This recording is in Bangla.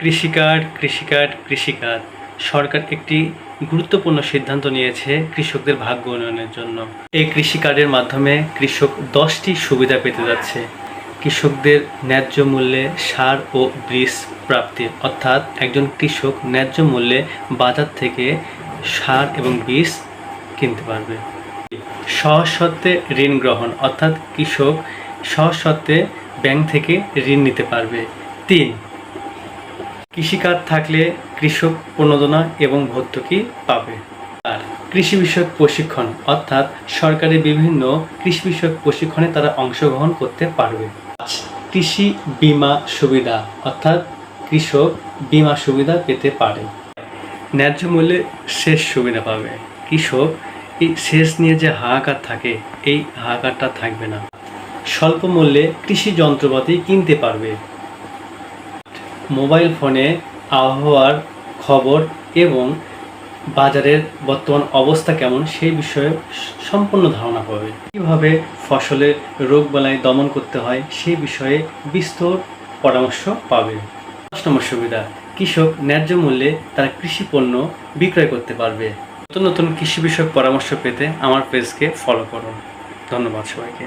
কৃষিকাজ সরকার একটি গুরুত্বপূর্ণ সিদ্ধান্ত নিয়েছে কৃষকদের ভাগ্য উন্নয়নের জন্য। এই কৃষি কার্ডের মাধ্যমে কৃষক 10টি সুবিধা পেতে যাচ্ছে। কৃষকদের ন্যায্য মূল্যে সার ও বীজ প্রাপ্তি, অর্থাৎ একজন কৃষক ন্যায্য মূল্যে বাজার থেকে সার এবং বীজ কিনতে পারবে। সহজ শর্তে ঋণ গ্রহণ, অর্থাৎ কৃষক সহজ শর্তে ব্যাংক থেকে ঋণ নিতে পারবে। 3, কৃষি কার্ড থাকলে কৃষক প্রণোদনা এবং ভর্তুকি পাবে। আর কৃষি বিষয়ক প্রশিক্ষণ, অর্থাৎ সরকারি বিভিন্ন কৃষি বিষয়ক প্রশিক্ষণে তারা অংশগ্রহণ করতে পারবে। কৃষি বীমা সুবিধা, অর্থাৎ কৃষক বীমা সুবিধা পেতে পারে। ন্যায্য মূল্যে সেচ সুবিধা পাবে। কৃষক এই সেচ নিয়ে যে হাহাকার থাকে, এই হাহাকারটা থাকবে না। স্বল্প মূল্যে কৃষি যন্ত্রপাতি কিনতে পারবে। মোবাইল ফোনে আবহাওয়ার খবর এবং বাজারের বর্তমান অবস্থা কেমন সেই বিষয়ে সম্পূর্ণ ধারণা পাবে। কীভাবে ফসলের রোগবালাই দমন করতে হয় সেই বিষয়ে বিস্তর পরামর্শ পাবে। 5 নম্বর সুবিধা, কৃষক ন্যায্য মূল্যে তারা কৃষি পণ্য বিক্রয় করতে পারবে। নতুন নতুন কৃষি বিষয়ক পরামর্শ পেতে আমার পেজকে ফলো করুন। ধন্যবাদ সবাইকে।